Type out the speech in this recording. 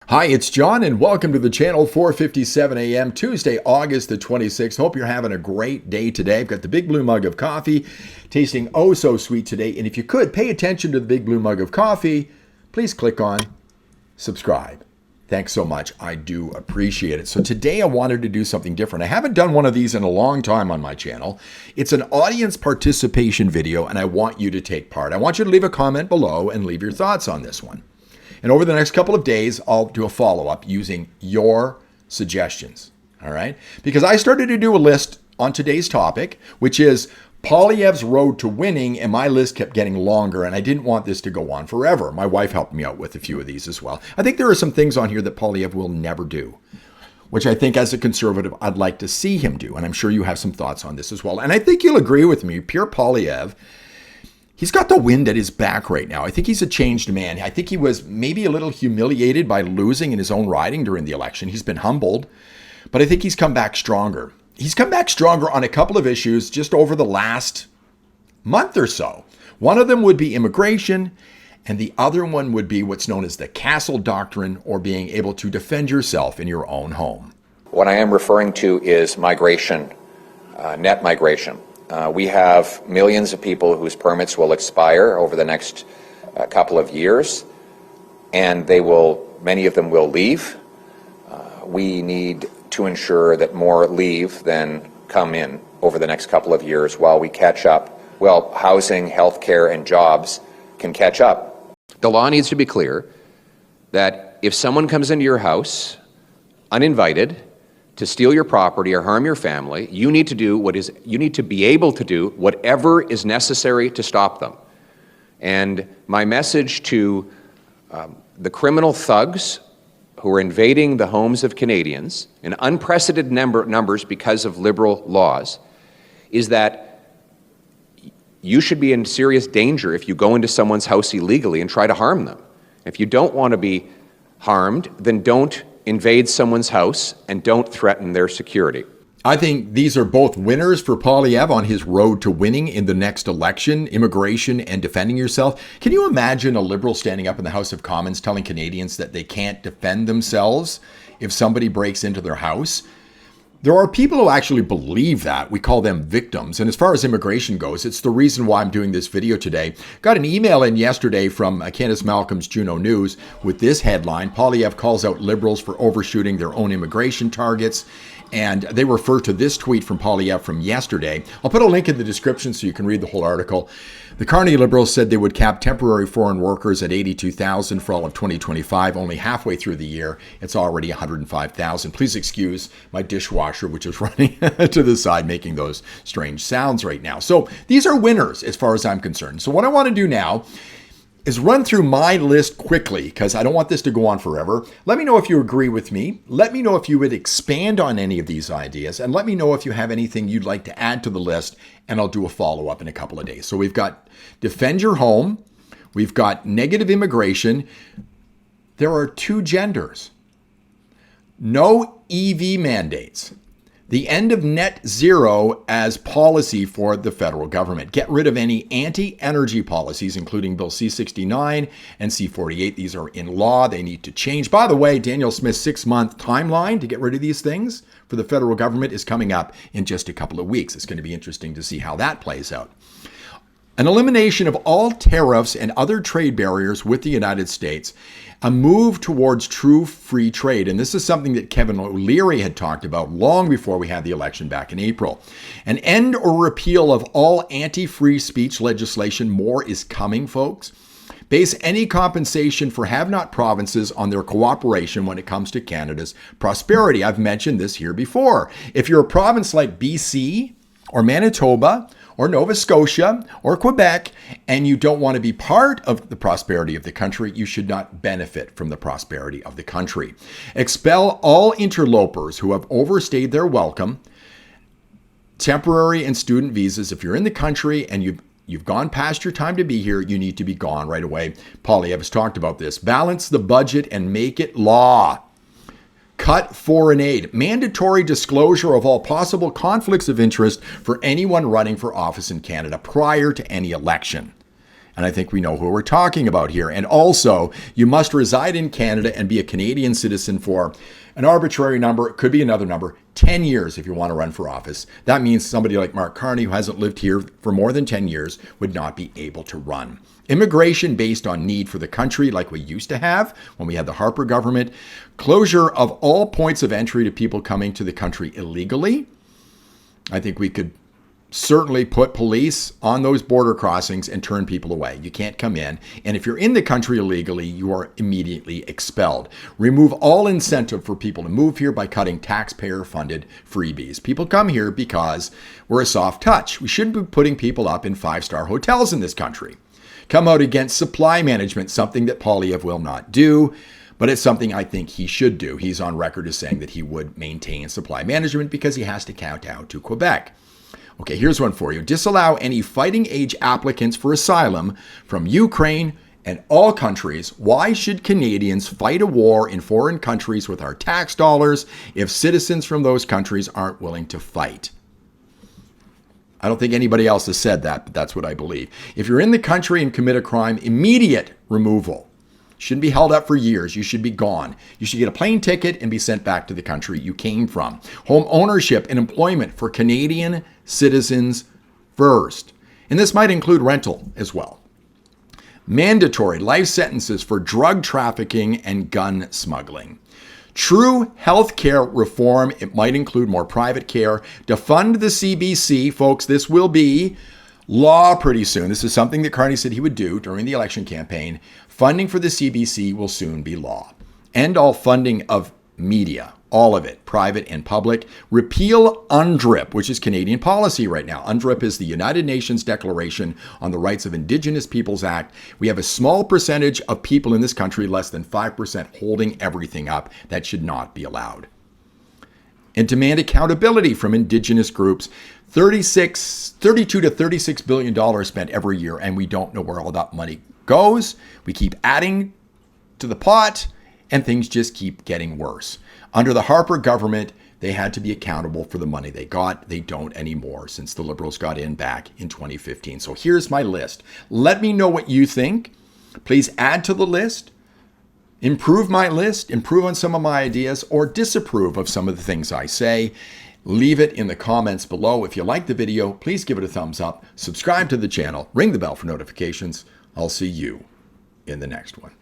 Hi, it's John, and welcome to the channel. 4:57 a.m. Tuesday, August the 26th. Hope you're having a great day today. I've got the big blue mug of coffee, tasting oh so sweet today. And if you could, pay attention to the big blue mug of coffee. Please click on subscribe. Thanks so much. I do appreciate it. So today I wanted to do something different. I haven't done one of these in a long time on my channel. It's an audience participation video, and I want you to take part. I want you to leave a comment below and leave your thoughts on this one. And over the next couple of days, I'll do a follow-up using your suggestions, all right? Because I started to do a list on today's topic, which is Poilievre's road to winning, and my list kept getting longer, and I didn't want this to go on forever. My wife helped me out with a few of these as well. I think there are some things on here that Poilievre will never do, which I think as a conservative, I'd like to see him do, and I'm sure you have some thoughts on this as well. And I think you'll agree with me, Pierre Poilievre, he's got the wind at his back right now. I think he's a changed man. I think he was maybe a little humiliated by losing in his own riding during the election. He's been humbled, but I think he's come back stronger. He's come back stronger on a couple of issues just over the last month or so. One of them would be immigration, and the other one would be what's known as the castle doctrine, or being able to defend yourself in your own home. What I am referring to is migration, net migration. We have millions of people whose permits will expire over the next couple of years, and many of them will leave. We need to ensure that more leave than come in over the next couple of years while we catch up. Well, housing, healthcare, and jobs can catch up. The law needs to be clear that if someone comes into your house uninvited to steal your property or harm your family, you need to be able to do whatever is necessary to stop them. And my message to the criminal thugs who are invading the homes of Canadians in unprecedented numbers because of Liberal laws is that you should be in serious danger if you go into someone's house illegally and try to harm them. If you don't want to be harmed, then don't invade someone's house and don't threaten their security. I think these are both winners for Poilievre on his road to winning in the next election, immigration and defending yourself. Can you imagine a Liberal standing up in the House of Commons telling Canadians that they can't defend themselves if somebody breaks into their house? There are people who actually believe that. We call them victims. And as far as immigration goes, it's the reason why I'm doing this video today. Got an email in yesterday from Candace Malcolm's Juno News with this headline: Poilievre calls out Liberals for overshooting their own immigration targets. And they refer to this tweet from Poilievre from yesterday. I'll put a link in the description so you can read the whole article. The Carney Liberals said they would cap temporary foreign workers at 82,000 for all of 2025. Only halfway through the year, it's already 105,000. Please excuse my dishwasher, which is running to the side, making those strange sounds right now. So these are winners as far as I'm concerned. So what I want to do now is run through my list quickly, because I don't want this to go on forever. Let me know if you agree with me. Let me know if you would expand on any of these ideas. And let me know if you have anything you'd like to add to the list, and I'll do a follow-up in a couple of days. So we've got defend your home. We've got negative immigration. There are two genders. No EV mandates. The end of net zero as policy for the federal government. Get rid of any anti-energy policies, including Bill C-69 and C-48. These are in law. They need to change. By the way, Daniel Smith's 6-month timeline to get rid of these things for the federal government is coming up in just a couple of weeks. It's going to be interesting to see how that plays out. An elimination of all tariffs and other trade barriers with the United States. A move towards true free trade. And this is something that Kevin O'Leary had talked about long before we had the election back in April. An end or repeal of all anti-free speech legislation. More is coming, folks. Base any compensation for have-not provinces on their cooperation when it comes to Canada's prosperity. I've mentioned this here before. If you're a province like BC or Manitoba or Nova Scotia or Quebec, and you don't want to be part of the prosperity of the country, you should not benefit from the prosperity of the country. Expel all interlopers who have overstayed their welcome. Temporary and student visas. If you're in the country and you've gone past your time to be here, you need to be gone right away. Poilievre has talked about this. Balance the budget and make it law. Cut foreign aid. Mandatory disclosure of all possible conflicts of interest for anyone running for office in Canada prior to any election. And I think we know who we're talking about here. And also, you must reside in Canada and be a Canadian citizen for an arbitrary number. It could be another number. 10 years if you want to run for office. That means somebody like Mark Carney, who hasn't lived here for more than 10 years, would not be able to run. Immigration based on need for the country, like we used to have when we had the Harper government. Closure of all points of entry to people coming to the country illegally. I think we could certainly put police on those border crossings and turn people away. You can't come in. And if you're in the country illegally, you are immediately expelled. Remove all incentive for people to move here by cutting taxpayer-funded freebies. People come here because we're a soft touch. We shouldn't be putting people up in five-star hotels in this country. Come out against supply management, something that Poilievre will not do, but it's something I think he should do. He's on record as saying that he would maintain supply management because he has to kowtow to Quebec. Okay, here's one for you. Disallow any fighting age applicants for asylum from Ukraine and all countries. Why should Canadians fight a war in foreign countries with our tax dollars if citizens from those countries aren't willing to fight? I don't think anybody else has said that, but that's what I believe. If you're in the country and commit a crime, immediate removal. Shouldn't be held up for years. You should be gone. You should get a plane ticket and be sent back to the country you came from. Home ownership and employment for Canadian citizens first. And this might include rental as well. Mandatory life sentences for drug trafficking and gun smuggling. True health care reform. It might include more private care. Defund the CBC. Folks, this will be law pretty soon. This is something that Carney said he would do during the election campaign. Funding for the CBC will soon be law. End all funding of media, all of it, private and public. Repeal UNDRIP, which is Canadian policy right now. UNDRIP is the United Nations Declaration on the Rights of Indigenous Peoples Act. We have a small percentage of people in this country, less than 5%, holding everything up. That should not be allowed. And demand accountability from Indigenous groups. 32 to $36 billion spent every year, and we don't know where all that money goes. We keep adding to the pot, and things just keep getting worse. Under the Harper government, they had to be accountable for the money they got. They don't anymore since the Liberals got in back in 2015. So here's my list. Let me know what you think. Please add to the list. Improve my list, improve on some of my ideas, or disapprove of some of the things I say. Leave it in the comments below. If you like the video, please give it a thumbs up. Subscribe to the channel. Ring the bell for notifications. I'll see you in the next one.